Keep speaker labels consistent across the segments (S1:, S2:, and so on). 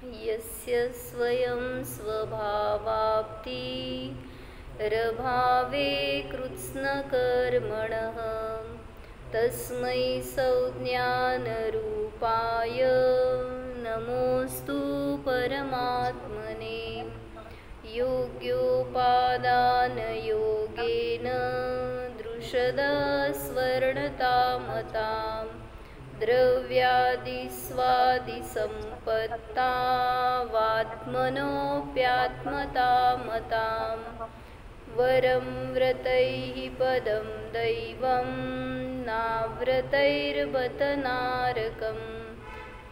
S1: यस्य स्वयं स्वभावाप्ति रभावे कृत्स्नकर्मणः तस्मै संज्ञानरूपाय नमोऽस्तु परमात्मने। योग्योपादानयोगेन दृशदस्वर्णतामतां द्रव्यादिस्वादिसम्पत्तावात्मनोऽप्यात्मतामतां वरं व्रतैः पदं दैवं नाव्रतैर्बत नारकम्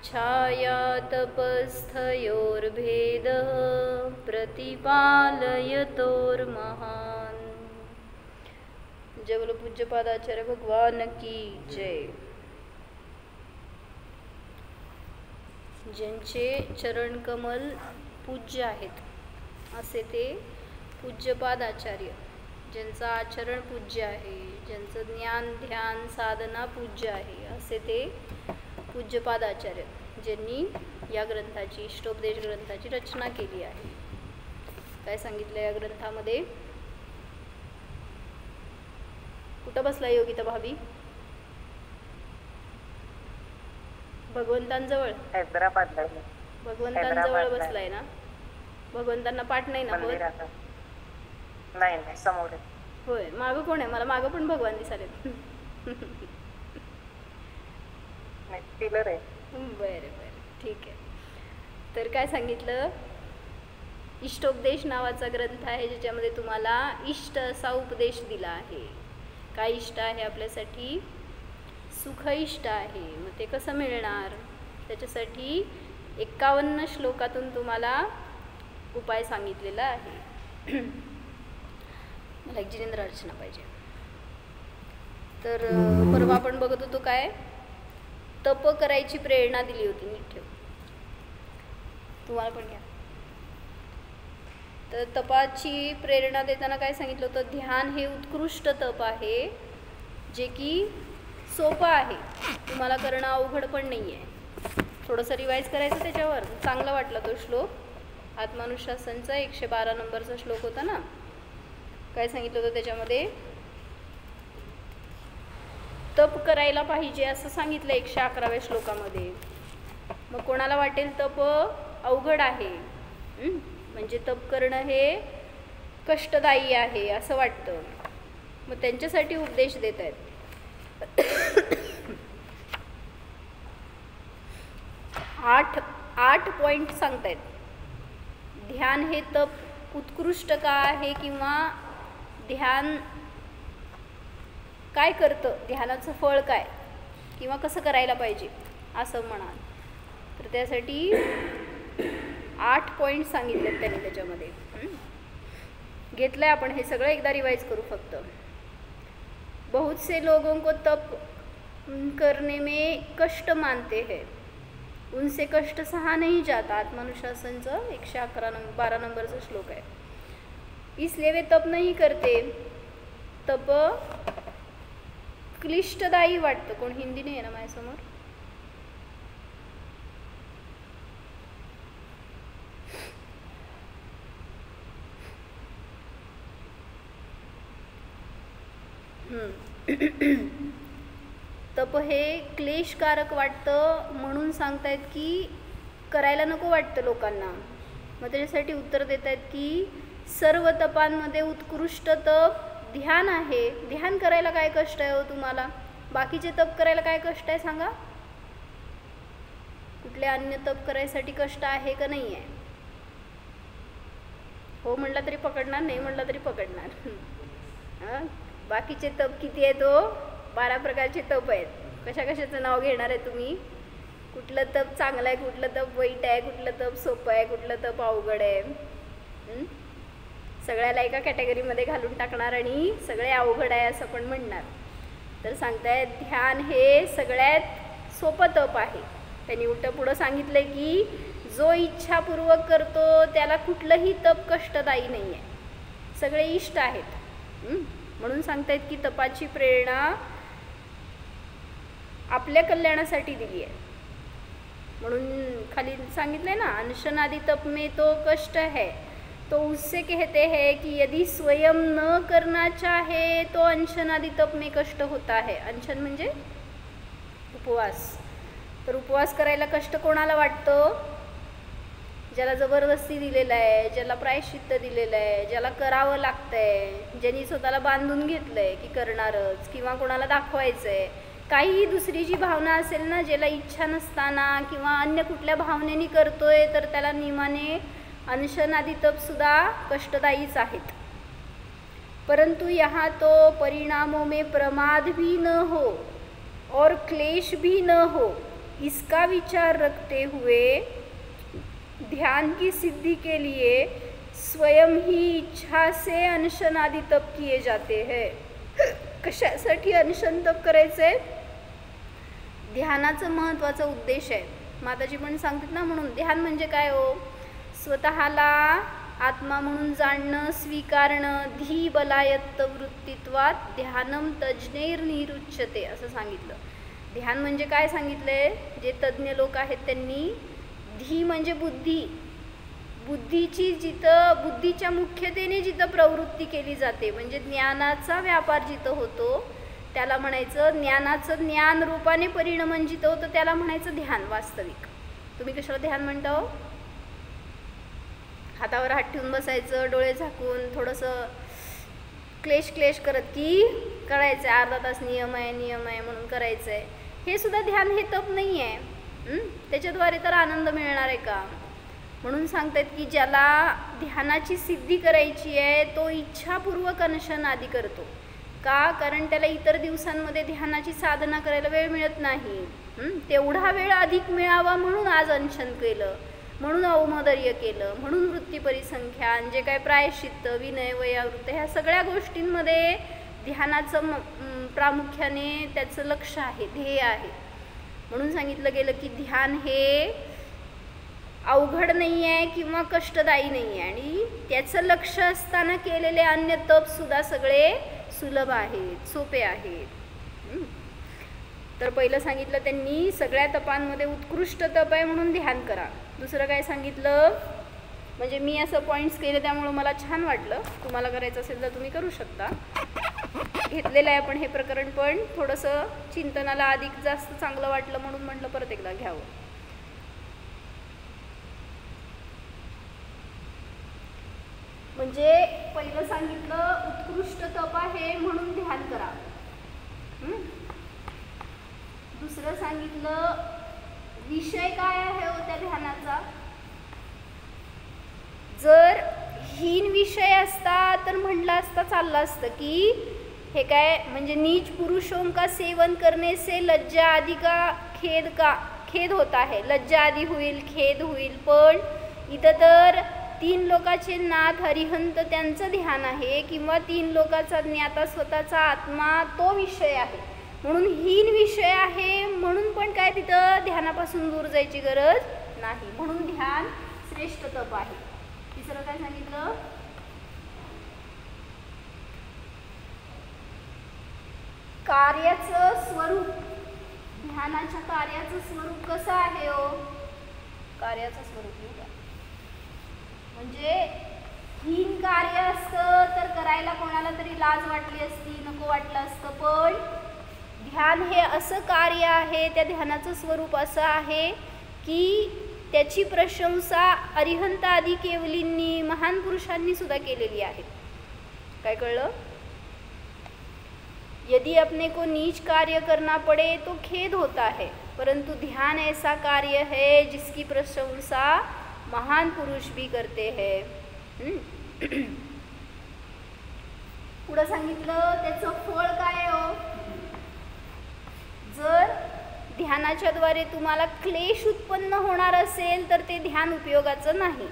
S1: छायातपस्थयोर्भेदः प्रतिपालयतोर्महान्। जय बोलो पूज्यपादाचार्य भगवान की जय। ज्यांचे चरणकमल पूज्य आहेत असे ते पूज्यपाद आचार्य, ज्यांचं आचरण पूज्य आहे, ज्यांचं ज्ञान ध्यान साधना पूज्य आहे असे ते पूज्यपाद आचार्य, ज्यांनी या ग्रंथाची इष्टोपदेश ग्रंथाची रचना केली आहे। काय सांगितलं या ग्रंथामध्ये? कुठं बसला योगिता भाभी? भगवंतांजवळ?
S2: हैदराबादला.
S1: भगवंतांजवळ बसलाय ना? भगवंतांना पाठ नाही ना होत?
S2: नाही समोर.
S1: होय, मागं कोण आहे? मला मागं पण भगवान दिसाले.
S2: पिलर आहे.
S1: बरं ठीक आहे. तर काय सांगितलं? इष्टोपदेश नावाचा ग्रंथ आहे ज्याच्यामध्ये तुम्हाला इष्ट असा उपदेश दिला आहे. काय इष्ट आहे आपल्यासाठी? सुख इष्ट आहे. मग ते कसं मिळणार? त्याच्यासाठी 51 श्लोकातून तुम्हाला उपाय सांगितलेला आहे. मला एक जिनेंद्र अर्चना पाहिजे. तर परवा आपण बघत होतो काय? तप करायची प्रेरणा दिली होती. नीट ठेव, तुम्हाला पण घ्या. तर तपाची प्रेरणा देताना काय सांगितलं होतं? ध्यान हे उत्कृष्ट तप आहे, जे की सोपं आहे, तुम्हाला करणं अवघड पण नाही आहे. थोडंसं रिवाईज करायचं त्याच्यावर. चांगला वाटला तो श्लोक. आत्मानुशासनचा 112 नंबरचा श्लोक होता ना. काय सांगितलं होतं त्याच्यामध्ये? तप करायला पाहिजे असं सांगितलं 111व्या श्लोकामध्ये. मग कोणाला वाटेल तप अवघड आहे, म्हणजे तप करणं हे कष्टदायी आहे असं वाटतं, मग त्यांच्यासाठी उपदेश देत आहेत. 8 पॉईंट सांगतायत. ध्यान हे तप उत्कृष्ट का आहे, किंवा ध्यान काय करतं, ध्यानाचं फळ काय, किंवा कसं करायला पाहिजे असं म्हणाल तर त्यासाठी 8 पॉईंट सांगितले त्यांनी त्याच्यामध्ये. घेतलं आहे आपण हे सगळं. एकदा रिवाइज करू फक्त. बहुत से लोगों को तप करने में कष्ट मानते हैं, उनसे कष्ट सहा नहीं जाता. आत्मानुशासनचं 112 नंबरचा श्लोक आहे. इसलिए वे तप नहीं करते. तप क्लिष्टदायी वाटतं. कोण हिंदी नाही आहे ना माझ्यासमोर? तप हे क्लेशकारक वाटतं म्हणून सांगतायत की करायला नको वाटतं लोकांना. मग त्याच्यासाठी उत्तर देत आहेत की सर्व तपांमध्ये उत्कृष्ट तप ध्यान आहे. ध्यान करायला काय कष्ट आहे हो तुम्हाला? बाकीचे तप करायला काय कष्ट आहे सांगा? कुठले अन्य तप करायसाठी कष्ट आहे का नाही आहे? हो म्हणला तरी पकडणार, नाही म्हणला तरी पकडणार. बाकीचे तप किती आहेत हो? 12 प्रकारचे तप आहेत. कशा कशाचं नाव घेणार आहे तुम्ही? कुठलं तप चांगलं आहे, कुठलं तप वाईट आहे, कुठलं तप सोपं आहे, कुठलं तप अवघड आहे? सगळ्याला एका कॅटेगरीमध्ये घालून टाकणार आणि सगळे अवघड आहे असं पण म्हणणार. तर सांगतायत ध्यान हे सगळ्यात सोपं तप आहे. त्यांनी उलटं पुढं सांगितलं की जो इच्छापूर्वक करतो त्याला कुठलंही तप कष्टदायी नाही आहे, सगळे इष्ट आहेत. म्हणून सांगतायत की तपाची प्रेरणा आपल्या कल्याणासाठी दिली आहे. म्हणून खाली सांगितलंय ना, अनशनादि तप में तो कष्ट है, तो उससे कहते हैं कि यदि स्वयं न करना चाहे तो अनशनादि तप में कष्ट होता है. अनशन म्हणजे उपवास. तर उपवास करायला कष्ट कोणाला वाटतं? ज्याला जबरदस्ती दिलेलं आहे, ज्याला प्रायश्चित्त दिलेलं आहे, ज्याला करावं लागतंय, ज्यांनी स्वतःला बांधून घेतलंय की करणारच, किंवा कोणाला दाखवायचंय, काहीही दुसरी जी भावना असेल ना, ज्याला इच्छा नसताना किंवा अन्य कुठल्या भावनेने करतोय, तर त्याला नियमाने अनशन आदि तपसुद्धा कष्टदायीच आहेत. परंतु यहाँ तो परिणामों में प्रमाद भी न हो और क्लेश भी न हो, इसका विचार रखते हुए ध्यान की सिद्धि के लिए स्वयं ही इच्छा से अनशन आदि तप किए जाते हैं. कशासाठी अनशन तप करायचे? ध्यानाचं महत्त्वाचा उद्देश आहे. माताजी पण सांगतात ना, म्हणून ध्यान म्हणजे काय हो? स्वतःला आत्मा म्हणून जाणणं, स्वीकारणं. धी बलायत्त वृत्तित्वात ध्यानम तज्ञैर्निरुच्यते असं सांगितलं. ध्यान म्हणजे काय सांगितलंय? जे तज्ज्ञ लोक आहेत त्यांनी धी म्हणजे बुद्धी, बुद्धीची जिथं बुद्धीच्या मुख्यतेने जिथं प्रवृत्ती केली जाते, म्हणजे ज्ञानाचा व्यापार जिथं होतो त्याला म्हणायचं, ज्ञानाचं ज्ञान रूपाने परिणमन जिथं होतं त्याला म्हणायचं ध्यान. वास्तविक तुम्ही कशाला ध्यान म्हणता हो? हातावर हात ठेवून बसायचं, डोळे झाकून थोडंसं क्लेश करत की करायचं आहे, अर्धा तास नियम आहे म्हणून करायचं आहे, हे सुद्धा ध्यान, हे तप नाही आहे. त्याच्याद्वारे तर आनंद मिळणार आहे का? म्हणून सांगतात की ज्याला ध्यानाची सिद्धी करायची आहे तो इच्छापूर्वक अनशन आदी करतो. का? कारण त्याला इतर दिवसांमध्ये ध्यानाची साधना करायला वेळ मिळत नाही. तेवढा वेळ अधिक मिळावा म्हणून आज अनशन केलं, म्हणून औमदर्य केलं, म्हणून वृत्ती परिसंख्यान, जे काय प्रायश्चित्त, विनय, वयावृत्त, ह्या सगळ्या गोष्टींमध्ये ध्यानाचं प्रामुख्याने त्याचं लक्ष आहे, ध्येय आहे. म्हणून सांगितलं गेलं की ध्यान हे अवघड नाही आहे किंवा कष्टदायी नाही आहे, आणि त्याचं लक्ष असताना केलेले अन्य तपसुद्धा सगळे सुलभ आहेत, सोपे आहेत. तर पहिलं सांगितलं त्यांनी सगळ्या तपांमध्ये उत्कृष्ट तप आहे म्हणून ध्यान करा. दुसरं काय सांगितलं, म्हणजे मी असं पॉईंट्स केले त्यामुळं मला छान वाटलं. तुम्हाला करायचं असेल तर तुम्ही करू शकता. घेतलेलं आहे आपण हे प्रकरण, पण थोडंसं चिंतनाला अधिक जास्त चांगलं वाटलं म्हणून म्हटलं परत एकदा घ्यावं. म्हणजे पहिलं सांगितलं उत्कृष्ट तप आहे म्हणून ध्यान करा. दुसरं सांगितलं विषय काय आहे हो त्या ध्यानाचा. जर हीन विषय असता तर म्हटलं असता चाललं असतं की हे काय म्हणजे नीच पुरुषों का सेवन करने से लज्जा आदि का खेद होता है, लज्जा आदि होईल, खेद होईल. पण इथं तर 3 लोकाचे नाथ हरिहंत त्यांचं ध्यान आहे, किंवा 3 लोकाचा ज्ञाता स्वतःचा आत्मा तो विषय आहे, म्हणून हीन विषय आहे. म्हणून पण काय तिथं ध्यानापासून दूर जायची गरज नाही, म्हणून ध्यान श्रेष्ठ तप आहे. तिसरं काय सांगितलं, कार्याचं स्वरूप, ध्यानाच्या कार्याचं स्वरूप कसं आहे हो? कार्याचं स्वरूप म्हणजे हीन कार्य असतं तर करायला कोणाला तरी लाज वाटली असती, नको वाटलं असतं. पण ध्यान हे असं कार्य आहे, त्या ध्यानाचं स्वरूप असं आहे की त्याची प्रशंसा अरिहंत आदी केवलींनी, महान पुरुषांनी सुद्धा केलेली आहे. काय कळलं? यदि अपने को नीच कार्य करना पड़े तो खेद होता है, परंतु ध्यान ऐसा कार्य है जिसकी प्रशंसा महान पुरुष भी करते हैं. पुढं सांगितलं त्याचं फळ काय हो. जर ध्यानाच्या द्वारे तुम्हाला क्लेश उत्पन्न होणार असेल तर ते ध्यान उपयोगाचं नाही.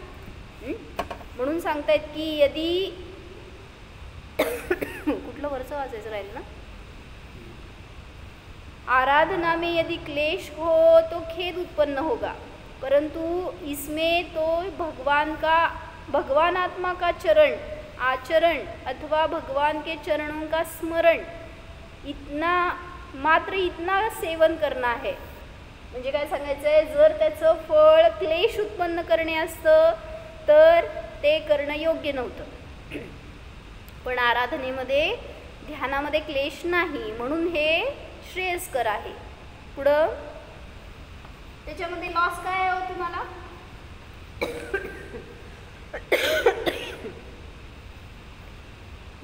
S1: म्हणून सांगतायत की यदि कुठलं वरचं वाचायचं राहील ना, आराधना में यदि क्लेश हो तो खेद उत्पन्न होगा, परंतु इसमें तो भगवान आत्मा का चरण आचरण अथवा भगवान के चरणों का स्मरण इतना सेवन करना है. म्हणजे काय सांगायचं आहे, जर त्याचं फळ क्लेश उत्पन्न करणे असतं तर ते करणं योग्य नव्हतं. पण आराधनेमध्ये ध्यानामध्ये क्लेश नाही म्हणून हे श्रेयस्कर आहे. पुढं त्याच्यामध्ये लॉस काय आहे हो तुम्हाला?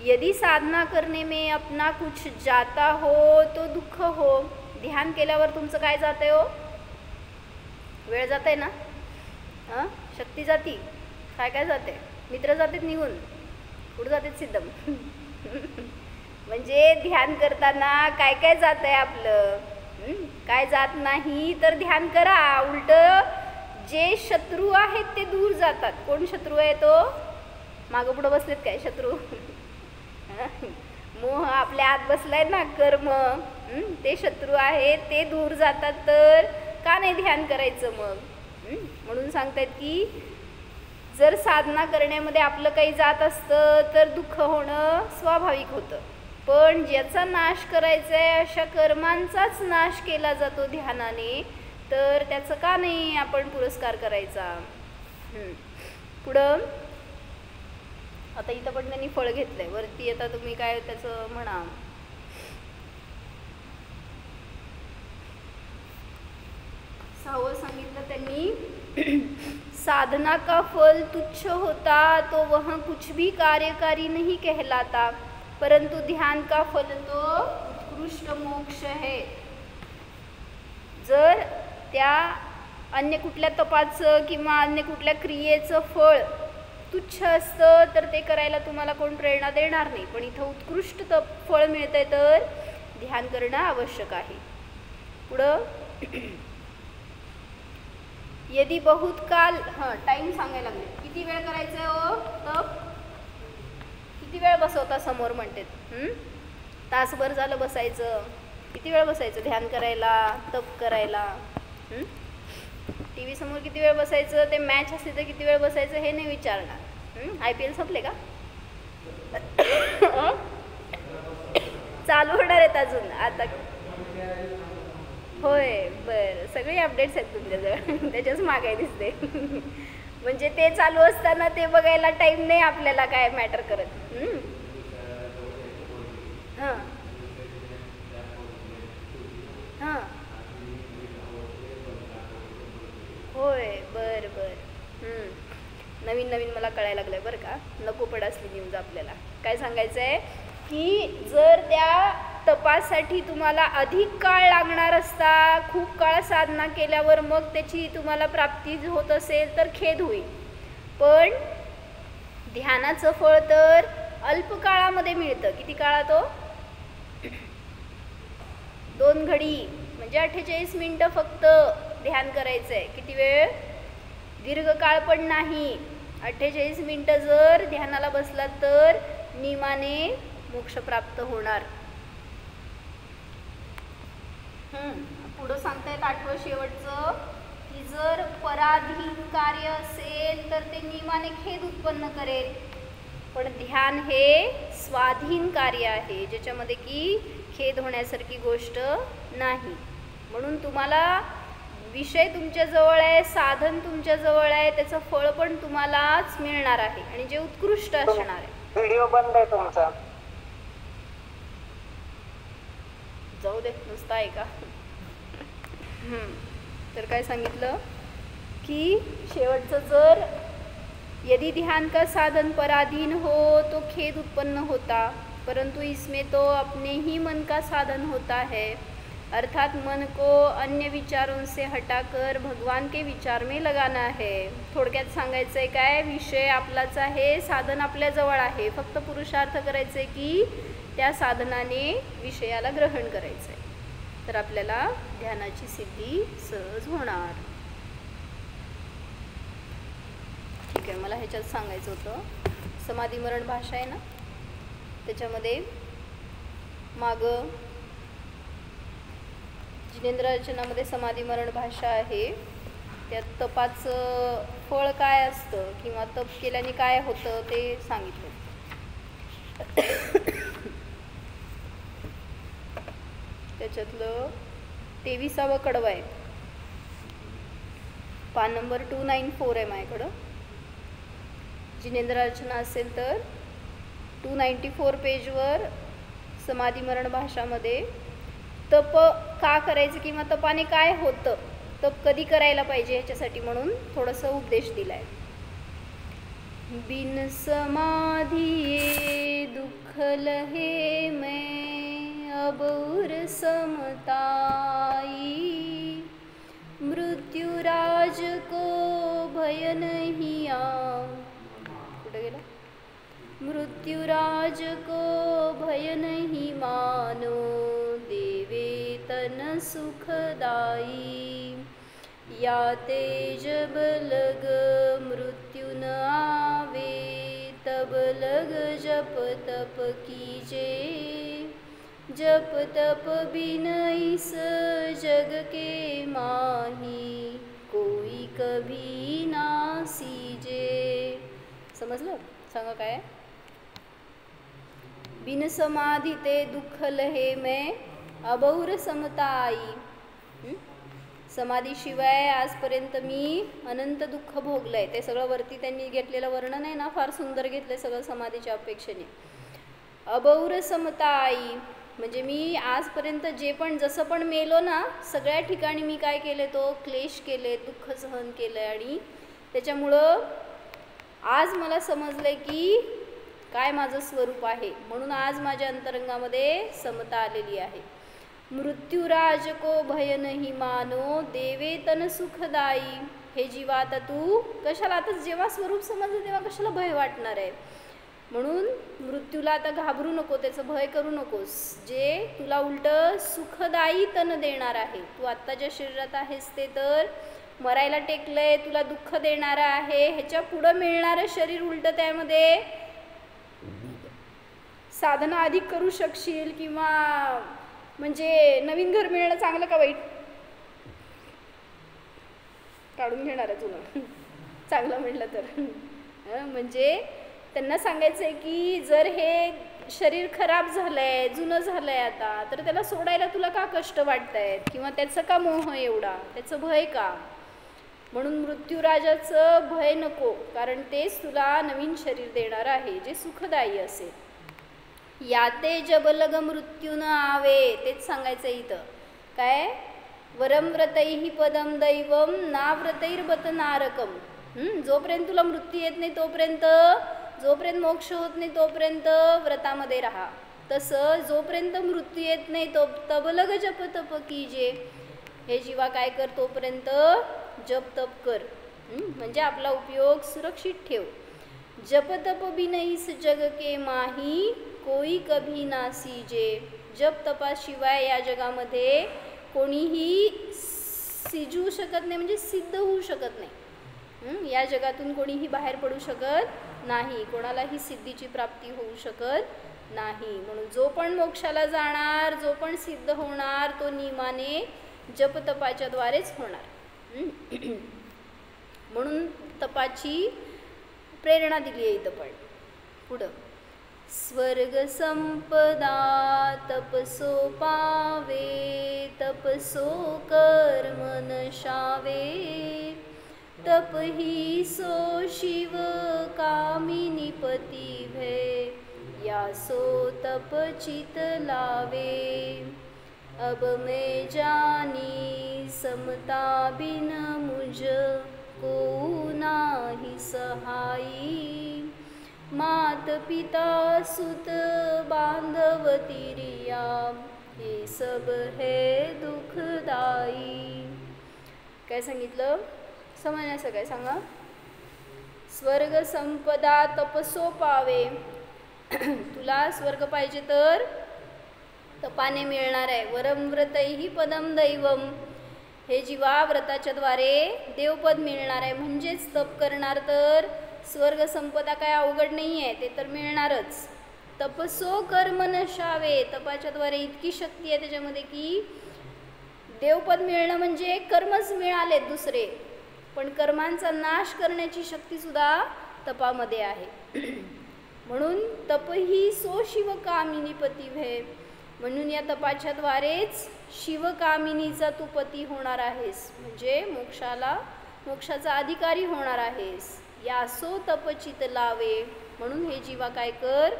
S1: यदि साधना करने में अपना कुछ जाता हो तो दुःख हो. ध्यान केल्यावर तुमचं काय जातंय हो? वेळ जाते ना, शक्ती जाती, काय काय जाते, मित्र जातात निघून, कुठं जातात सिद्धम. म्हणजे ध्यान करताना काय काय जात आहे आपलं, काय जात नाही तर ध्यान करा. उलट जे शत्रू आहेत ते दूर जातात. कोण शत्रू आहे तो? मागं पुढं बसलेत काय शत्रू? मोह आपल्या आत बसलाय ना, कर्म, ते शत्रू आहेत ते दूर जातात. तर का नाही ध्यान करायचं मग? म्हणून सांगतायत की जर साधना करण्यामध्ये आपलं काही जात असतं तर दुःख होणं स्वाभाविक होतं. पण ज्याचा नाश करायचा आहे अशा कर्मांचाच नाश केला जातो ध्यानाने, तर त्याचं का नाही आपण पुरस्कार करायचा? पुढं आता इथं पण त्यांनी फळ घेतलंय वरती. आता तुम्ही काय त्याचं म्हणा. सहावं सांगितलं त्यांनी, साधना का फल तुच्छ होता तो वह कुछ भी कार्यकारी नहीं कहलाता, परंतु ध्यान का फल तो उत्कृष्ट मोक्ष है. जर त्या अन्य कुठल्या तपाचं किंवा अन्य कुठल्या क्रियेचं फळ तुच्छ असतं तर ते करायला तुम्हाला कोण प्रेरणा देणार नाही. पण इथं उत्कृष्ट फळ मिळतंय तर ध्यान करणं आवश्यक आहे. पुढं यदि बहुत काल, टाइम सांगायला लागले, किती वेळ करायचं आहे हो तप? किती वेळ बसवता समोर म्हणतात? तासभर झालं बसायचं. किती वेळ बसायचं ध्यान करायला, तप करायला? टी व्ही समोर किती वेळ बसायचं? ते मॅच असते तर किती वेळ बसायचं हे नाही विचारणार. IPL संपले का? चालू होणार आहेत अजून आता. होय, बरं, सगळे अपडेट्स आहेत तुमच्याजवळ, त्याच्याच मागे दिसते. म्हणजे ते चालू असताना ते बघायला टाईम नाही आपल्याला काय मॅटर करत. हां हां होय, बरं बरं. नवीन नवीन मला कळायला लागलं आहे बरं का. नको पड असली न्यूज आपल्याला. काय सांगायचं आहे की जर त्या तपासाठी तुम्हाला अधिक काळ लागणार असता, खूप काळ साधना केल्यावर मग त्याची तुम्हाला प्राप्ती होत असेल तर खेद होईल. पण ध्यानाचं फळ तर अल्प काळामध्ये मिळतं. किती काळात हो? 2 घडी म्हणजे 48 मिनटं फक्त ध्यान करायचं आहे. किती वेळ? दीर्घकाळ पण नाही. 48 मिनटं जर ध्यानाला बसला तर नियमाने मोक्ष प्राप्त होणार. पुढं सांगतायत 8वं शेवटचं की जर पराधीन कार्य असेल तर ते नियमाने खेद उत्पन्न करेल. पण ध्यान हे स्वाधीन कार्य आहे ज्याच्यामध्ये की खेद होण्यासारखी गोष्ट नाही. म्हणून तुम्हाला विषय तुमच्याजवळ आहे, साधन तुमच्याजवळ आहे, त्याचं फळ पण तुम्हालाच मिळणार आहे आणि जे उत्कृष्ट असणार आहे.
S2: व्हिडिओ बंद आहे तुमचा.
S1: जाऊ दे, नुसता आहे का? तर काय सांगितलं की शेवटचं, जर यदि ध्यान का साधन पराधीन हो तो खेद उत्पन्न होता, परंतु इसमें तो अपने ही मन का साधन होता है, अर्थात मन को अन्य विचारों से हटाकर भगवान के विचार में लगाना है. थोडक्यात सांगायचं आहे काय, विषय आपलाच आहे, साधन आपल्याजवळ आहे, फक्त पुरुषार्थ करायचं आहे की त्या साधनाने विषयाला ग्रहण करायचं आहे, तर आपल्याला ध्यानाची सिद्धी सहज होणार. ठीक आहे, मला ह्याच्यात सांगायचं होतं, समाधी मरण भाषा आहे ना, त्याच्यामध्ये मागं जिनेंद्र रचनामध्ये समाधी मरण भाषा आहे. त्यात तपाचं फळ काय असतं किंवा तप केल्याने काय होतं ते सांगितलं. त्याच्यातलं 23वा कडवं आहे. पान नंबर 294 आहे माझ्याकडं. जिनेंद्र अर्चना असेल तर 294 पेजवर समाधी मरण भाषामध्ये तप का करायचं किंवा तपाने काय होतं, तप कधी करायला पाहिजे ह्याच्यासाठी म्हणून थोडंसं उपदेश दिला आहे. बिन समाधिये दुःख लहे मैं अबूर समताई, मृत्युराज को भय नहीं कुठे गेला, मृत्युराज को भय नहीं मानो, देवे तन सुखदाई, याते जब लग मृत्यु न आवे, तब लग जप तप कीजे, जप तप बिन इस जग के माही, कोई कभी ना सीजे. समजलं? सांगा काय. बिन समाधी ते दुःख लहे मैं अबौर समताई. समाधीशिवाय आजपर्यंत मी अनंत दुःख भोगलंय. ते सगळं वरती त्यांनी घेतलेलं वर्णन आहे ना, फार सुंदर घेतलंय सगळं समाधीच्या अपेक्षेने. अबौर समताई म्हणजे मी आजपर्यंत जे पण जसं पण मेलो ना, सगळ्या ठिकाणी मी काय केले, तो क्लेश केले, दुःख सहन केलं, आणि त्याच्यामुळं आज मला समजलंय की काय माझं स्वरूप आहे. म्हणून आज माझ्या अंतरंगामध्ये समता आलेली आहे. मृत्युराज को भय नहीं मानो, देवे तन सुखदाई. हे जीवा आता तू कशाला, आता जेव्हा स्वरूप समजलं तेव्हा कशाला भय वाटणार आहे. म्हणून मृत्यूला आता घाबरू नको, त्याचं भय करू नकोस. जे तुला उलट सुखदायी तन देणार आहे. तू आत्ता ज्या शरीरात आहेस ते तर मरायला टेकलंय, तुला दुःख देणारं आहे. ह्याच्या पुढं मिळणारं शरीर उलट त्यामध्ये साधना अधिक करू शकशील, किंवा म्हणजे नवीन घर मिळणं चांगलं का वाईट, काढून घेणार आहे तुला चांगलं म्हटलं तर. म्हणजे त्यांना सांगायचं आहे की जर हे शरीर खराब झालंय, जुनं झालंय आता, तर त्याला सोडायला तुला का कष्ट वाटत आहेत, किंवा त्याचं का मोह एवढा, त्याचं भय का. म्हणून मृत्यूराजाचं भय नको, कारण तेच तुला नवीन शरीर देणार आहे जे सुखदायी असेल. याते जबलग मृत्यू न आवे, तेच सांगायचं इथं काय. वरम व्रतैहि पदम दैवम नाव्रतैर्बत नारकम. जोपर्यंत तुला मृत्यू येत नाही तोपर्यंत, जोपर्यंत मोक्ष होत नाही तोपर्यंत व्रतामध्ये राहा. तसं जोपर्यंत मृत्यू येत नाही तो तबलग जप तप कीजे. हे जीवा काय कर, तोपर्यंत जप तप कर, म्हणजे आपला उपयोग सुरक्षित ठेव. जप तप बिनईस जग के माही, कोई कभी ना सीजे. जप तपाशिवाय या जगामध्ये कोणीही सिजू शकत नाही, म्हणजे सिद्ध होऊ शकत नाही. या जगातून कोणीही बाहेर पडू शकत नाही, कोणालाही सिद्धीची प्राप्ती होऊ शकत नाही. म्हणून जो पण मोक्षाला जाणार, जो पण सिद्ध होणार, तो नियमाने जपतपाच्या द्वारेच होणार. म्हणून तपाची प्रेरणा दिली आहे इथं. पण पुढं स्वर्ग संपदा तपसो पावे, तपसो कर्म नशावे, तप ही सो शिव कामिनी पती भय, या सो तप चित लावे. अब मैं जानी समता बिन मुझ को नाही सहाई, मात पिता सुत बांधव तिरिया, हे सब है दुखदाई. काय सांगितलं, समजण्याचं काय सांगा. स्वर्ग संपदा तपसो पावे. तुला स्वर्ग पाहिजे तर तपाने मिळणार आहे. वरम व्रतैहि पदम दैवम. हे जीवा व्रताच्या द्वारे देवपद मिळणार आहे. म्हणजेच तप करणार तर स्वर्ग संपदा काय अवघड नाही आहे, ते तर मिळणारच. तपसो कर्म नशावे. तपाच्या द्वारे इतकी शक्ती आहे त्याच्यामध्ये की देवपद मिळणं म्हणजे कर्मच मिळाले दुसरे, पण कर्मांचा नाश करण्याची शक्ती सुद्धा तपामध्ये आहे. म्हणून तप ही सो शिवकामिनी पती भय. म्हणून या तपाच्या द्वारेच शिवकामिनीचा तू पती होणार आहेस, म्हणजे मोक्षाला मोक्षाचा अधिकारी होणार आहेस. यासो तपचित लावे, म्हणून हे जीवा काय कर,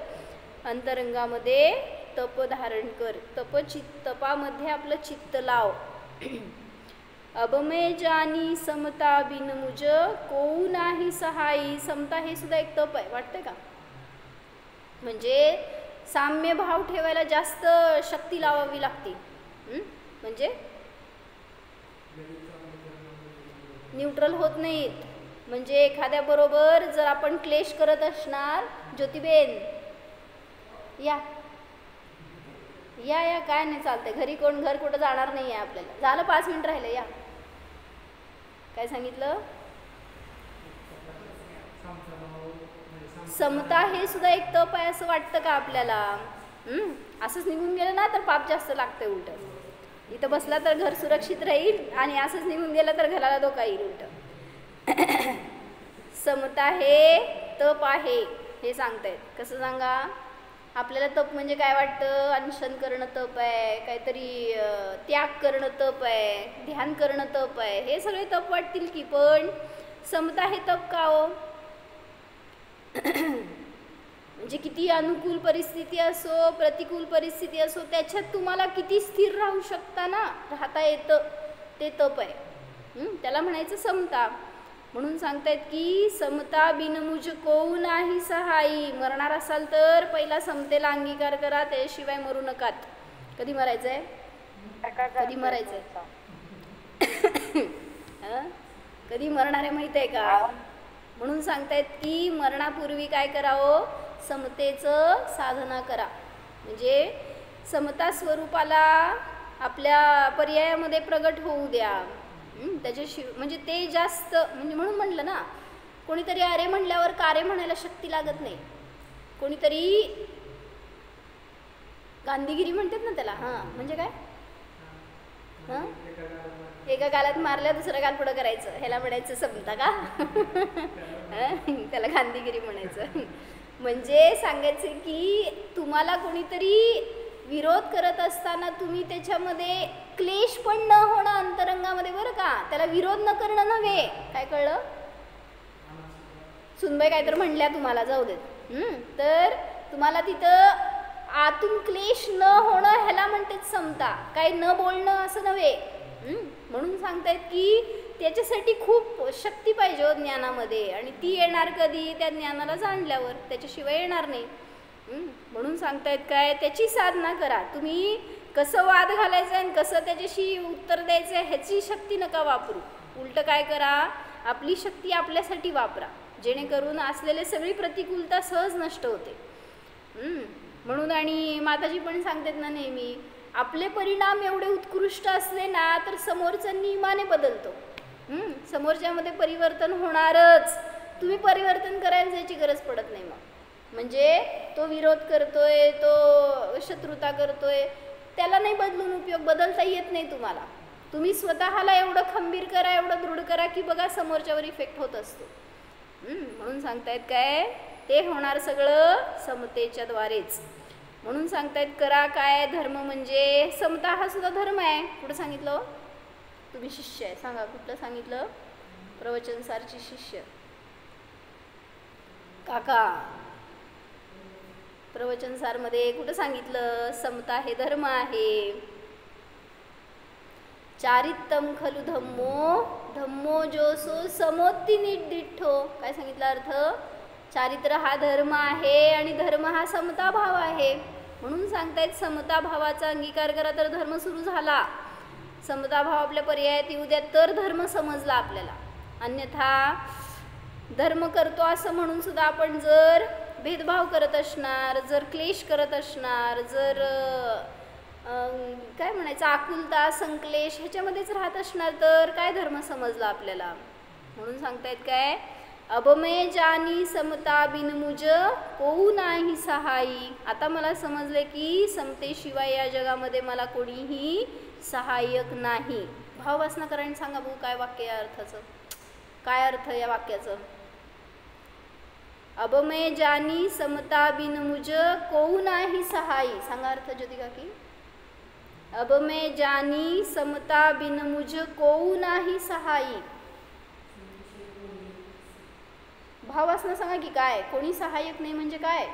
S1: अंतरंगामध्ये तप धारण कर. तपामध्ये आपलं चित्त लाव. अब मैं जानी समता बिन मुझ कोऊ नाही सहायी. समता हे सुद्धा एक तप आहे, वाटतंय का? म्हणजे साम्य भाव ठेवायला जास्त शक्ती लावावी लागते. म्हणजे न्यूट्रल होत नाहीत. म्हणजे एखाद्याबरोबर जर आपण क्लेश करत असणार, ज्योतिबेन या या या काय नाही चालतंय, घरी कोण घर कुठं जाणार नाही आहे आपल्याला. झालं 5 मिनिट राहिलं, या. काय सांगितलं? समता हे सुद्धा एक तप आहे असं वाटतं का आपल्याला? असंच निघून गेलं ना तर पाप जास्त लागतंय उलट. इथं बसला तर घर सुरक्षित राहील आणि असंच निघून गेलं तर घराला धोका येईल उलट. समता हे तप आहे हे सांगतायत. कसं सांगा? आपल्याला तप म्हणजे काय वाटतं? अनशन करणं तप आहे, काहीतरी त्याग करणं तप आहे, ध्यान करणं तप आहे, हे सगळे तप वाटतील की. पण समता हे तप का हो? म्हणजे किती अनुकूल परिस्थिती असो, प्रतिकूल परिस्थिती असो, त्याच्यात तुम्हाला किती स्थिर राहू शकता ना, राहता येतं, ते तप आहे. त्याला म्हणायचं समता. म्हणून सांगतायत की समता बिन मुझ कोऊ नाही सहायी. मरणार असाल तर पहिला समतेला अंगीकार करा, त्याशिवाय मरू नकात. कधी मरायचंय? कधी मरायचंय? कधी मरणार आहे माहित आहे का? म्हणून सांगतायत की मरणापूर्वी काय करावं? समतेचं साधना करा. म्हणजे समता स्वरूपाला आपल्या पर्यायामध्ये प्रगट होऊ द्या. त्याच्याशिवाय म्हणजे ते जास्त, म्हणजे म्हणून म्हटलं ना, कोणीतरी अरे म्हणल्यावर कारे म्हणायला शक्ती लागत नाही. कोणीतरी गांधीगिरी म्हणतात ना त्याला. म्हणजे काय? एका गालात मारल्या दुसऱ्या गाल पुढं करायचं, ह्याला म्हणायचं समता का? त्याला गांधीगिरी म्हणायचं. म्हणजे सांगायचं की तुम्हाला कोणीतरी विरोध करत असताना तुम्ही त्याच्यामध्ये क्लेश पण न होणं अंतरंगामध्ये, बरं का? त्याला विरोध न करणं नव्हे. काय कळलं? सुनबाई काय तर म्हणल्या तुम्हाला, जाऊ देत. तर तुम्हाला तिथं आतून क्लेश न होणं ह्याला म्हणतात समता. काही न बोलणं असं नव्हे. म्हणून सांगतायत की त्याच्यासाठी खूप शक्ती पाहिजे हो ज्ञानामध्ये, आणि ती येणार कधी? त्या ज्ञानाला जाणल्यावर, त्याच्याशिवाय येणार नाही. म्हणून सांगतायत काय? त्याची साधना करा. तुम्ही कसं वाद घालायचं आणि कसं त्याच्याशी उत्तर द्यायचं ह्याची शक्ती नका वापरू. उलट काय करा? आपली शक्ती आपल्यासाठी वापरा, जेणेकरून असलेले सगळी प्रतिकूलता सहज नष्ट होते. म्हणून आणि माताजी पण सांगतात ना नेहमी, आपले परिणाम एवढे उत्कृष्ट असले ना तर समोरचा नियमाने बदलतो. समोरच्यामध्ये परिवर्तन होणारच. तुम्ही परिवर्तन करायला जायची गरज पडत नाही. मग म्हणजे तो विरोध करतोय, तो शत्रुता करतोय, त्याला नाही बदलून उपयोग. बदलता येत नाही तुम्हाला. तुम्ही स्वतःला एवढं खंबीर करा, एवढं दृढ करा की बघा समोरच्यावर इफेक्ट होत असतो. म्हणून सांगतायत काय? ते होणार सगळं समतेच्या द्वारेच. म्हणून सांगतायत करा काय? धर्म म्हणजे समता हा सुद्धा धर्म आहे. कुठं सांगितलं? तुम्ही शिष्य आहे, सांगा कुठलं सांगितलं? प्रवचनसारची शिष्य काका. प्रवचनसारमध्ये कुठं सांगितलं? समता हे धर्म आहे. चारित्तम खलु धम्मो, धम्मो जोसो समोत्ती नीट. काय सांगितलं अर्थ? चारित्र हा धर्म आहे आणि धर्म हा समता भाव आहे. म्हणून सांगतायत समता भावाचा अंगीकार करा तर धर्म सुरू झाला. समता भाव आपल्या पर्यायात येऊ द्या तर धर्म समजला आपल्याला. अन्यथा धर्म करतो असं म्हणून सुद्धा आपण जर भेदभाव करत असणार, जर क्लेश करत असणार, जर काय म्हणायचं आकुलता, संक्लेश ह्याच्यामध्येच राहत असणार तर काय धर्म समजला आपल्याला. म्हणून सांगतायत काय? अब मैं जानी समता बिन मुझ कोऊ नाही सहायी. आता मला समजले की समतेशिवाय या जगामध्ये मला कोणीही सहाय्यक नाही. भाववासनाकरांनी सांगा भाऊ काय वाक्य या अर्थाचं? काय अर्थ या वाक्याचं? अब मैं जानी समता बिन मुझ कोऊ नाही सहायी. सांगा अर्थ ज्योतिका की. अब मैं जानी समता बिन मुझ कोऊ नाही सहायी. भाव असणं सांगा की काय, कोणी सहाय्यक नाही म्हणजे काय?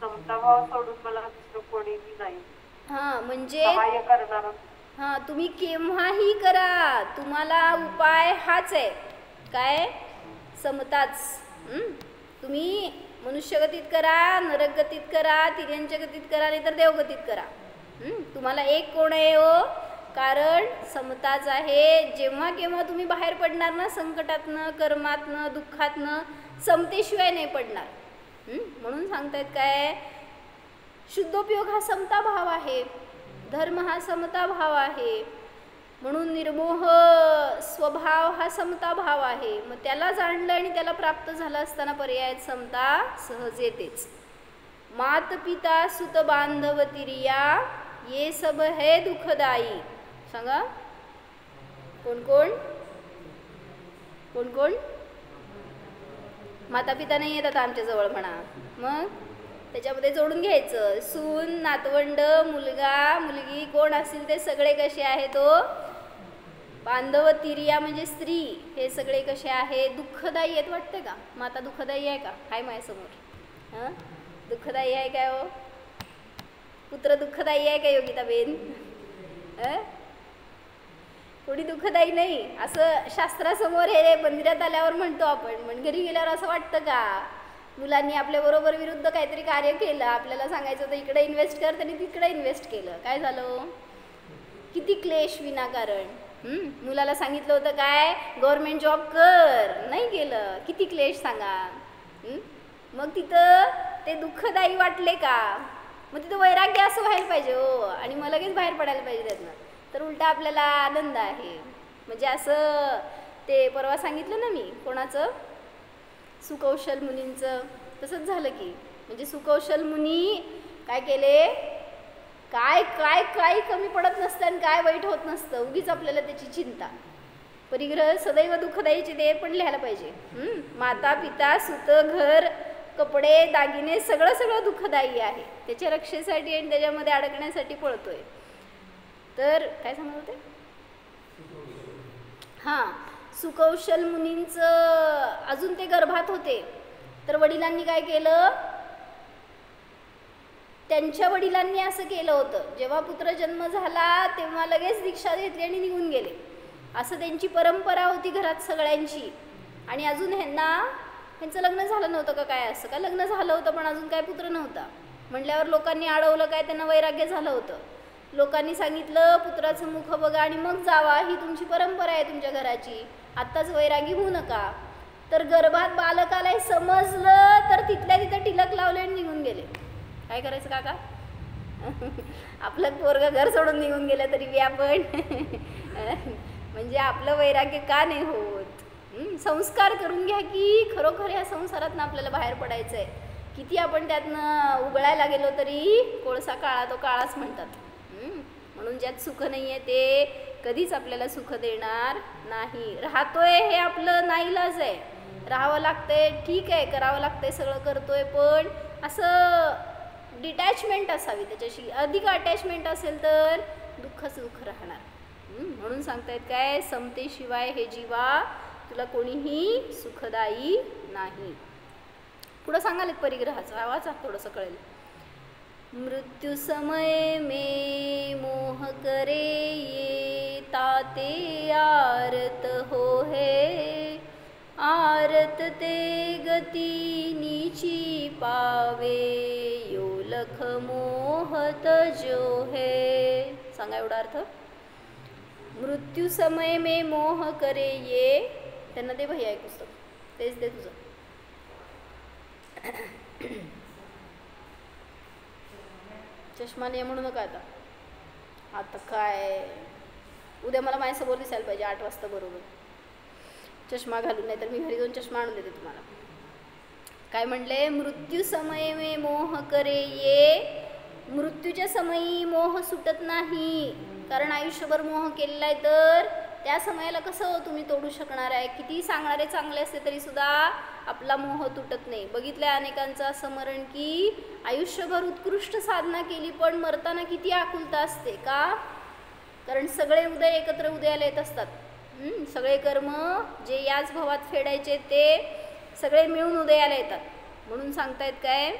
S3: समताभाव सोडून मला दुसरं कोणीही नाही
S1: हां म्हणजे
S3: सहाय्य करणार.
S1: हां तुम्ही केव्हाही करा, तुम्हाला उपाय हाच आहे, काय? समताच. तुम्ही मनुष्यगतीत करा, नरकगतीत करा, तिर्यंच्या गतीत करा, नाही तर देवगतीत करा. तुम्हाला एक कोण आहे हो? कारण समताच आहे. जेव्हा केव्हा तुम्ही बाहेर पडणार ना संकटातनं, कर्मातनं, दुःखातनं, समतेशिवाय नाही पडणार. म्हणून सांगतायत काय, शुद्धोपयोग हा समता भाव आहे, धर्म हा समता भाव आहे, म्हणून निर्मोह स्वभाव हा समता भाव आहे. मग त्याला जाणलं आणि त्याला प्राप्त झालं असताना पर्याय समता सहज येतेच. मात पिता सुत बांधव तिरिया ये सब है दुःखदायी. सांगा कोण कोण कोण कोण? माता पिता नाही येतात आमच्या जवळ म्हणा. मग त्याच्यामध्ये जोडून घ्यायचं, सून, नातवंड, मुलगा, मुलगी कोण असतील ते सगळे कसे आहेत तो बांधव तिरिया म्हणजे स्त्री, हे सगळे कसे आहे दुःखदायी आहेत. वाटतं का माता दुःखदायी आहे का? हाय माझ्यासमोर. हां दुःखदायी आहे काय हो? पुत्र दुःखदायी आहे का योगिताबेन? कोणी दुःखदायी नाही असं शास्त्रासमोर हे मंदिरात आल्यावर म्हणतो आपण, पण घरी गेल्यावर असं वाटतं का? मुलांनी आपल्याबरोबर विरुद्ध काहीतरी कार्य केलं, आपल्याला सांगायचं होतं इकडे इन्व्हेस्ट कर, त्यांनी तिकडे इन्व्हेस्ट केलं, काय झालं? किती क्लेश विनाकारण. मुलाला सांगितलं होतं काय गव्हर्नमेंट जॉब कर, नाही केलं, किती क्लेश सांगा. मग तिथं ते दुःखदायी वाटले का? मग तिथं वैराग्य असं व्हायला पाहिजे हो, आणि मग लगेच बाहेर पडायला पाहिजे त्यातनं, तर उलटा आपल्याला आनंद आहे. म्हणजे असं ते परवा सांगितलं ना मी कोणाचं, सुकौशल मुनींचं, तसंच झालं की. म्हणजे सुकौशल मुनी काय केले, काय काय काही कमी पडत नसतं आणि काय वाईट होत नसतं, उगीच आपल्याला त्याची चिंता. परिग्रह सदैव दुःखदायीचे ते पण लिहायला पाहिजे. माता पिता सुत घर कपडे दागिने सगळं सगळं दुःखदायी आहे, त्याच्या रक्षेसाठी आणि त्याच्यामध्ये अडकण्यासाठी पळतोय. तर काय सांगत होते? हां सुकौशल मुनींचं अजून ते गर्भात होते, तर वडिलांनी काय केलं, त्यांच्या वडिलांनी असं केलं होतं, जेव्हा पुत्र जन्म झाला तेव्हा लगेच दीक्षा घेतली आणि निघून गेले. असं त्यांची परंपरा होती घरात सगळ्यांची. आणि अजून ह्यांचं लग्न झालं नव्हतं का काय? असं का लग्न झालं होतं पण अजून काय पुत्र नव्हता म्हटल्यावर लोकांनी अडवलं काय, त्यांना वैराग्य झालं होतं. लोकांनी सांगितलं पुत्राचं मुख बघा आणि मग जावा, ही तुमची परंपरा आहे तुमच्या घराची, आत्ताच वैरागी होऊ नका. तर गर्भात बालकाला समजलं तर तिथल्या तिथं टिलक लावले आणि निघून गेले. काय करायचं काका? आपलं पोरगं घर सोडून निघून गेलं तरी बी आपण म्हणजे आपलं वैराग्य का नाही होत? संस्कार करून घ्या की खरोखर या संसारातनं आपल्याला बाहेर पडायचं आहे. किती आपण त्यातनं उगळायला गेलो तरी कोळसा काळा तो काळाच म्हणतात. म्हणून ज्यात सुख नाही आहे ते कधीच आपल्याला सुख देणार नाही. राहतोय हे आपलं नाईलाज आहे, राहावं लागतंय, ठीक आहे, करावं लागतंय, सगळं करतोय, पण असं डिटॅचमेंट असावी त्याच्याशी. अधिक अटॅचमेंट असेल तर दुःखच दुःख राहणार. म्हणून सांगतायत काय, समतेशिवाय हे जीवा तुला कोणीही सुखदायी नाही. पुढं सांगाल परिग्रहाचं, आवाज थोडंसं कळेल. मृत्यू समय में मोह करे ये ताते आरत हो है, आरत ते गती नीची पावे, यो लख मोहत जो है. सांगा एवढा अर्थ. मृत्यू समय में मोह करे ये, त्यांना ते भैया एक पुस्तक तेच दे तुझं. चष्मा नाही म्हणू नका आता. आता काय उद्या मला माझ्यासमोर दिसायला पाहिजे 8 वाजता बरोबर चष्मा घालून, नाही तर मी घरी जाऊन चष्मा आणून देते तुम्हाला. काय म्हणले, मृत्यू समय में मोह करे ये, मृत्यूच्या समयी मोह सुटत नाही, कारण आयुष्यभर मोह केलेला आहे, तर त्या समयाला कसं तुम्ही तोडू शकणार आहे? किती सांगणारे चांगले असते तरी सुद्धा आपला मोह तुटत नाही. बघितलं अनेकांचं स्मरण की आयुष्यभर उत्कृष्ट साधना केली पण मरताना किती आकुलता असते का? कारण सगळे उदय एकत्र उदयाला येत असतात. सगळे कर्म जे याच भवात फेडायचे ते सगळे मिळून उदयाला येतात. म्हणून सांगतायत काय,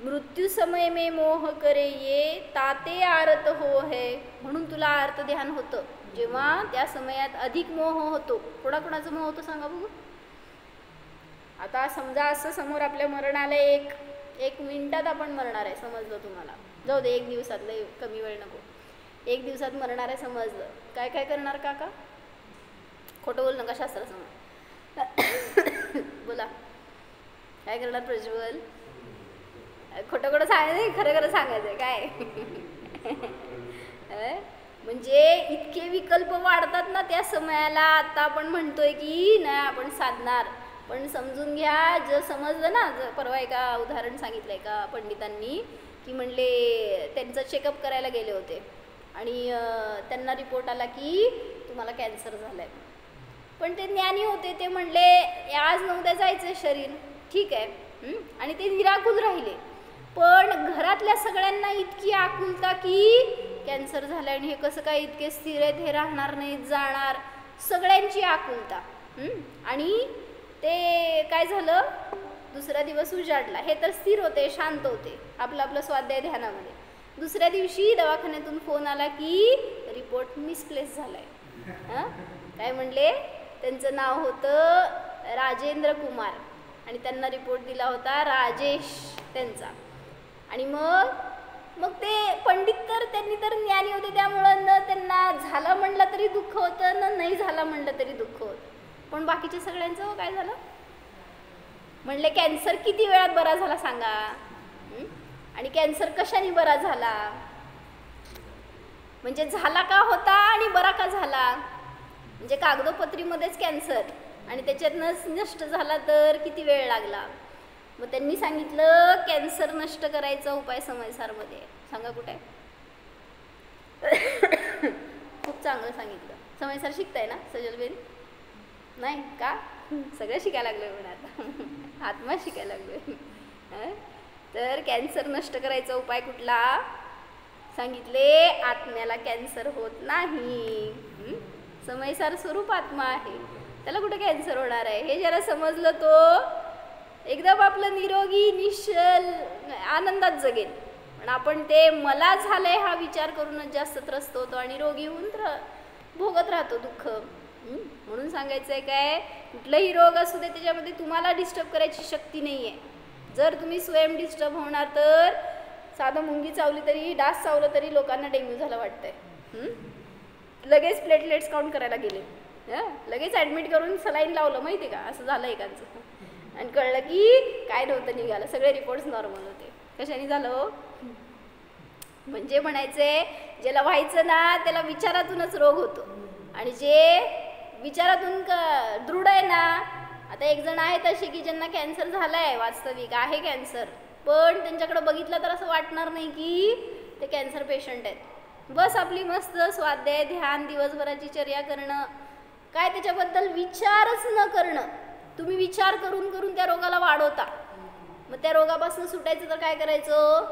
S1: मृत्यू समय मे मोह करे ये ताते आरत हो है. म्हणून तुला आर्त ध्यान होतं जेव्हा त्या समयात अधिक मोह होतो. कोणाकोणाचा मोह होतो सांगा बघू. आता समजा असं समोर आपल्या मरण आलं, एक मिनिटात आपण मरणार आहे समजलं तुम्हाला, जाऊ दे 1 दिवसातलं, कमी वेळ नको, 1 दिवसात मरणार आहे समजलं, काय काय करणार काका? खोटं बोल नका शास्त्रासमोर. बोला काय करणार प्रज्वल? खोटं खोटं सांगायचं, खरं खरं सांगायचं काय? म्हणजे इतके विकल्प वाढतात ना त्या समयाला. आता आपण म्हणतोय की नाही आपण साधणार, पण समजून घ्या, जर समजलं ना, जर परवा एका उदाहरण सांगितलं एका पंडितांनी की म्हणले त्यांचं चेकअप करायला गेले होते आणि त्यांना रिपोर्ट आला की तुम्हाला कॅन्सर झाला आहे. पण ते ज्ञानी होते, ते म्हणले आज न उद्या जायचं शरीर, ठीक आहे, आणि ते निराकुल राहिले. पण घरातल्या सगळ्यांना इतकी आकुलता की कॅन्सर झालं आणि हे कसं काय इतके स्थिर आहेत, हे राहणार नाहीत, जाणार, सगळ्यांची आकुलता. आणि ते काय झालं, दुसरा दिवस उजाडला. हे तर स्थिर होते, शांत होते, आपलं आपलं स्वाध्याय ध्यानामध्ये. दुसऱ्या दिवशी दवाखान्यातून फोन आला की रिपोर्ट मिसप्लेस झालाय. काय म्हणले, त्यांचं नाव होतं राजेंद्र कुमार आणि त्यांना रिपोर्ट दिला होता राजेश त्यांचा. आणि मग ते पंडित तर त्यांनी तर ज्ञानी होते, त्यामुळं न त्यांना झालं म्हणलं तरी दुःख होतं, न नाही झालं म्हणलं तरी दुःख होतं. पण बाकीच्या सगळ्यांचं काय झालं, म्हणले कॅन्सर किती वेळात बरा झाला सांगा, आणि कॅन्सर कशाने बरा झाला, म्हणजे झाला का होता आणि बरा का झाला, म्हणजे कागदोपत्रीमध्येच कॅन्सर आणि त्याच्यातनंच नष्ट झाला तर किती वेळ लागला. मग त्यांनी सांगितलं कॅन्सर नष्ट करायचा उपाय समयसारमध्ये. सांगा कुठे आहे? खूप चांगलं सांगितलं. समयसार शिकताय ना सजलबेन? नाही का? सगळं शिकायला लागलोय म्हणा आता, आत्मा शिकायला लागलोय. तर कॅन्सर नष्ट करायचा उपाय कुठला सांगितले, आत्म्याला कॅन्सर होत नाही, समयसार स्वरूप आत्मा आहे, त्याला कुठे कॅन्सर होणार आहे. हे जरा समजलं तो एकदम आपलं निरोगी निश्चल आनंदात जगेल. पण आपण ते मला झालंय हा विचार करूनच जास्त त्रस्त होतो आणि रोगी होऊन भोगत राहतो दुःख. म्हणून सांगायचं आहे काय, कुठलाही रोग असू दे त्याच्यामध्ये तुम्हाला डिस्टर्ब करायची शक्ती नाही आहे. जर तुम्ही स्वयं डिस्टर्ब होणार तर साधं मुंगी चावली तरी, डास चावलं तरी लोकांना डेंग्यू झालं वाटतंय, लगेच प्लेटलेट्स काउंट करायला गेले, लगेच ॲडमिट करून सलाईन लावलं, माहिती का, असं झालं एकांचं. आणि कळलं की काय नव्हतं निघालं, सगळे रिपोर्ट्स नॉर्मल होते. कशाने झालं? म्हणजे म्हणायचंय ज्याला व्हायचं ना त्याला विचारातूनच रोग होतो, आणि जे विचारातून दृढ आहे ना, आता एक जण आहेत असे की ज्यांना कॅन्सर झालाय, वास्तविक आहे कॅन्सर, पण त्यांच्याकडे बघितलं तर असं वाटणार नाही की ते कॅन्सर पेशंट आहेत. बस आपली मस्त स्वाध्याय ध्यान दिवसभराची चर्या करणं, काय त्याच्याबद्दल विचारच न करणं. तुम्ही विचार करून करून त्या रोगाला वाढवता. मग त्या रोगापासून सुटायचं तर काय करायचं,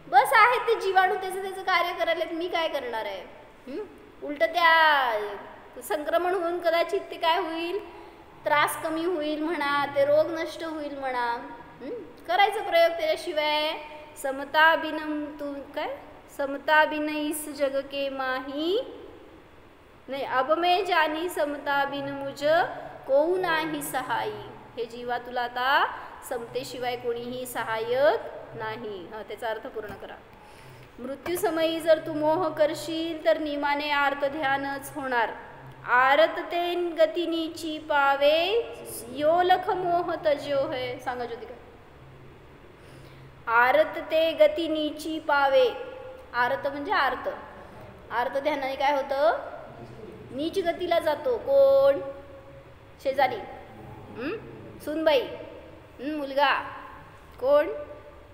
S1: बस आहे ते जीवाणू त्याचं कार्य करायला, मी काय करणार आहे. उलट त्या संक्रमण होऊन कदाचित ते काय होईल, त्रास कमी होईल म्हणा, ते रोग नष्ट होईल म्हणा. करायचं प्रयोग. त्याच्याशिवाय समता बिनम तू काय, समता बिनईस जग के माही नाही, अब मैं जानी समता बिन मुझ कोऊ नाही सहायी. हे जीवा तुला आता समतेशिवाय कोणीही सहाय्यक नाही. त्याचा अर्थ पूर्ण करा. मृत्यू समयी जर तू मोह करशील तर नियमाने आर्त ध्यानच होणार. आरत ते गतिनीची पावे योलख मोह तज्यो है. सांगा ज्योतिका. आरत ते गतिनीची पावे. आरत म्हणजे आर्त. आर्त ध्यानाने काय होतं, नीच गतीला जातो. कोण? शेजारी, सूनबाई, मुलगा, कोण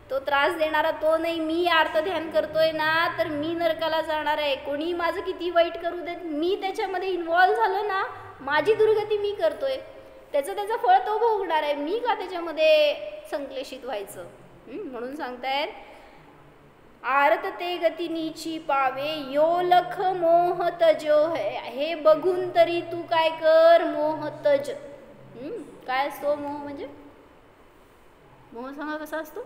S1: तो त्रास देणारा तो नाही. मी आर्त ध्यान करतोय ना तर मी नरकाला जाणार आहे. कोणी माझं किती वाईट करू देत, मी त्याच्यामध्ये इन्व्हॉल्व झालो ना, माझी दुर्गती मी करतोय, त्याचं फळ तो भोगणार आहे. मी का त्याच्यामध्ये संक्लेशित व्हायचं. म्हणून सांगतायत आरत ते गती नीची पावे यो लख मोह तजो है. हे बघून तरी तू काय कर, मोह तज. काय असतो मोह म्हणजे? मोह सांगा कसा असतो?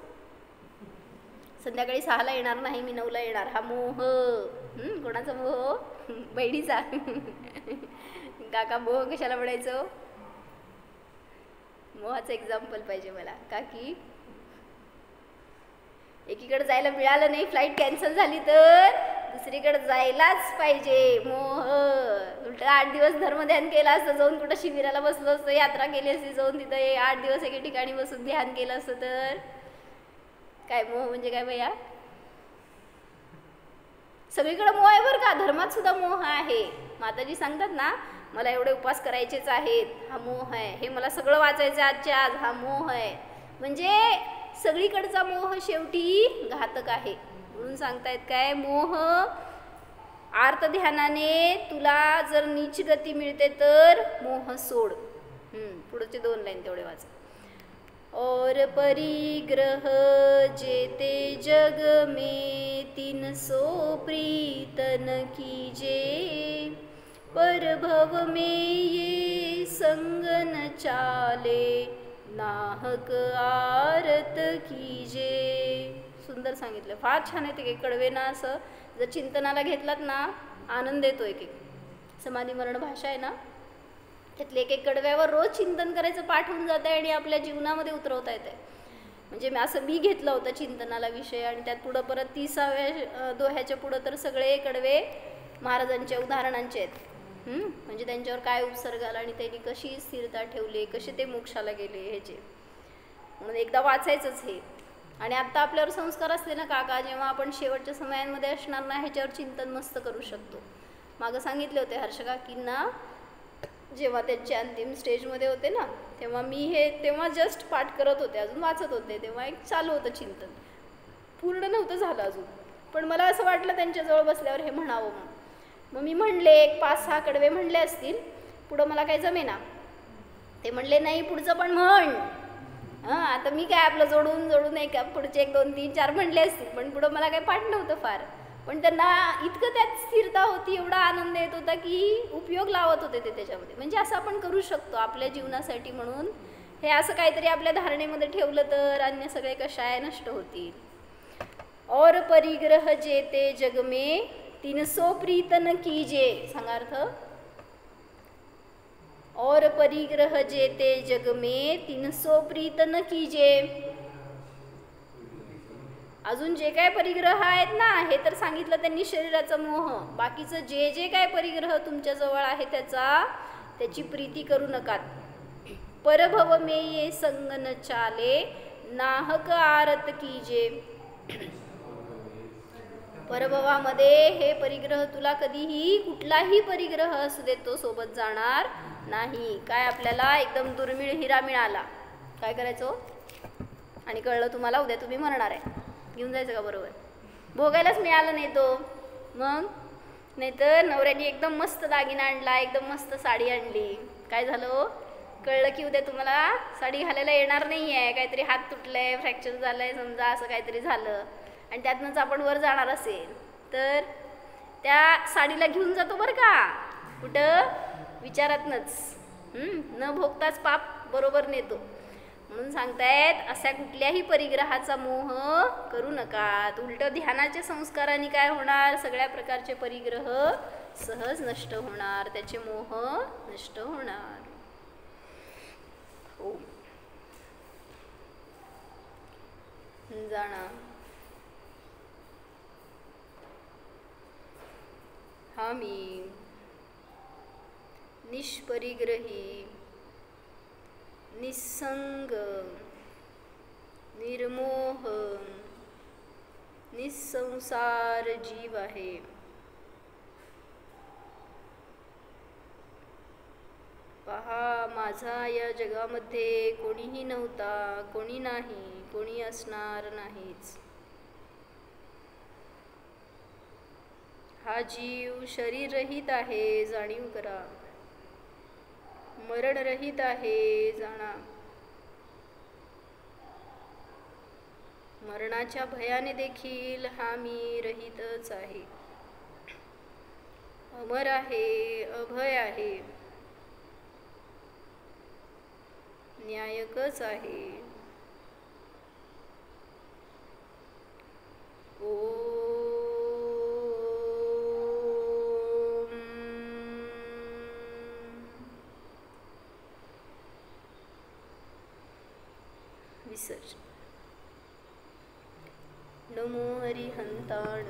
S1: संध्याकाळी 6ला येणार नाही, मी 9ला येणार, हा मोह. कोणाचा मोह? बहिणीचा. काका मोह कशाला म्हणायचं? मोहाचं एक्झाम्पल पाहिजे मला. का की एकीकडे जायला मिळालं नाही, फ्लाईट कॅन्सल झाली तर दुसरीकडे जायलाच पाहिजे. मोह. उलट 8 दिवस धर्मध्यान केलं असतं, जाऊन कुठं शिबिराला बसलो असतं, यात्रा केली असती, जाऊन तिथं 8 दिवस एके ठिकाणी बसून ध्यान केलं असतं तर काय मोह म्हणजे काय भैया? सगळीकडे मोह आहे बरं का, धर्मात सुद्धा मोह आहे. माताजी सांगतात ना, मला एवढे उपवास करायचेच आहेत, हा मोह आहे. हे मला सगळं वाचायचं आजच्या आज, हा मोह आहे. म्हणजे सगळीकडचा मोह शेवटी घातक आहे. म्हणून सांगतायत काय, मोह आर्त ध्यानाने तुला जर नीच गती मिळते तर मोह सोड. पुढचे 2 लाईन तेवढे वाचा. और परिग्रह जेते जग में 300 प्रीतन कीजे, पर भव में ये संग न चाले, नाहक आरत कीजे. सुंदर सांगितलं, फार छान आहे ते. कडवे ना असं जर चिंतनाला घेतलात ना, आनंद येतो. एक समाधी मरण भाषा आहे ना, त्यातले एक कडव्यावर रोज चिंतन करायचं पाठ होऊन जात आहे आणि आपल्या जीवनामध्ये उतरवता येत आहे. म्हणजे मी घेतलं होतं चिंतनाला विषय, आणि त्यात पुढं परत 30व्या दोह्याच्या पुढं तर सगळे कडवे महाराजांच्या उदाहरणांचे आहेत. म्हणजे त्यांच्यावर काय उपसर्ग आला आणि त्यांनी कशी स्थिरता ठेवली, कसे ते मोक्षाला गेले ह्याचे. म्हणून एकदा वाचायचंच हे. आणि आत्ता आपल्यावर संस्कार असले ना काका, जेव्हा आपण शेवटच्या समयांमध्ये असणार ना, ह्याच्यावर चिंतन मस्त करू शकतो. मागं सांगितले होते हर्ष काकींना, जेव्हा त्यांचे अंतिम स्टेजमध्ये होते ना, तेव्हा मी हे तेव्हा जस्ट पाठ करत होते, अजून वाचत होते, तेव्हा एक चालू होतं चिंतन, पूर्ण नव्हतं झालं अजून. पण मला असं वाटलं त्यांच्याजवळ बसल्यावर हे म्हणावं म्हणून. मग मी म्हणले, एक 5-6 कडवे म्हणले असतील, पुढं मला काही जमेना. ते म्हणले नाही पुढचं पण म्हण. आता मी काय आपलं जोडून एक पुढचे 1, 2, 3, 4 म्हणले असतील, पण पुढं मला काही पाठ नव्हतं फार. पण त्यांना इतकं त्यात स्थिरता होती, एवढा आनंद येत होता की उपयोग लावत होते ते त्याच्यामध्ये. म्हणजे असं आपण करू शकतो आपल्या जीवनासाठी. म्हणून हे असं काहीतरी आपल्या धारणेमध्ये ठेवलं तर अन्य सगळे कषाय नष्ट होतील. और परिग्रह जेते जग में 300 प्रीतन कीजे. सांगा अर्थ. और परिग्रह जेते जग में 300 प्रीतन कीजे. अजून जे काय परिग्रह आहेत ना, हे तर सांगितलं त्यांनी शरीराचा मोह. बाकीचं जे जे काय परिग्रह तुमच्या जवळ आहे त्याची प्रीती करू नका. परभव में ये संग न चाले, नाहक आरत कीजे. परभवामध्ये हे परिग्रह तुला कधीही, कुठलाही परिग्रह असू दे, तो सोबत जाणार नाही. काय आपल्याला एकदम दुर्मिळ हिरा मिळाला, काय करायचं? आणि कळलं तुम्हाला, उद्या तुम्ही म्हणणार आहे, घेऊन जायचं का बरोबर? भोगायलाच मिळालं नाही तो. मग नाहीतर नवऱ्याने एकदम मस्त दागिना आणला, एकदम मस्त साडी आणली, काय झालं? कळलं की उद्या तुम्हाला साडी घालायला येणार नाही आहे, काहीतरी हात तुटलंय, फ्रॅक्चर झालंय समजा, असं काहीतरी झालं, आणि त्यातनंच आपण वर जाणार असेल तर त्या साडीला घेऊन जातो बरं का, कुठं? विचारातनंच. न भोगताच पाप बरोबर नेतो. म्हणून सांगतायत अशा कुठल्याही परिग्रहाचा मोह करू नका. उलट ध्यानाच्या संस्काराने काय होणार? सगळ्या प्रकारचे परिग्रह सहज नष्ट होणार, त्याचे मोह नष्ट होणार. हो जाणा. हा मी निष्परिग्रही, निस्संग, निर्मोह, निसंसार जीव आहे. पहा, माझा या जगामध्ये कोणीही नव्हता, कोणी नाही, कोणी असणार नाहीच. हा जीव शरीर रहित आहे, जाणीव करा. मरण रहित आहे, जाणा. मरणाच्या भयाने देखील हा मी रहितच आहे. अमर आहे, अभय आहे, न्यायकच आहे. विसर्जन. नमो हरिहंताण.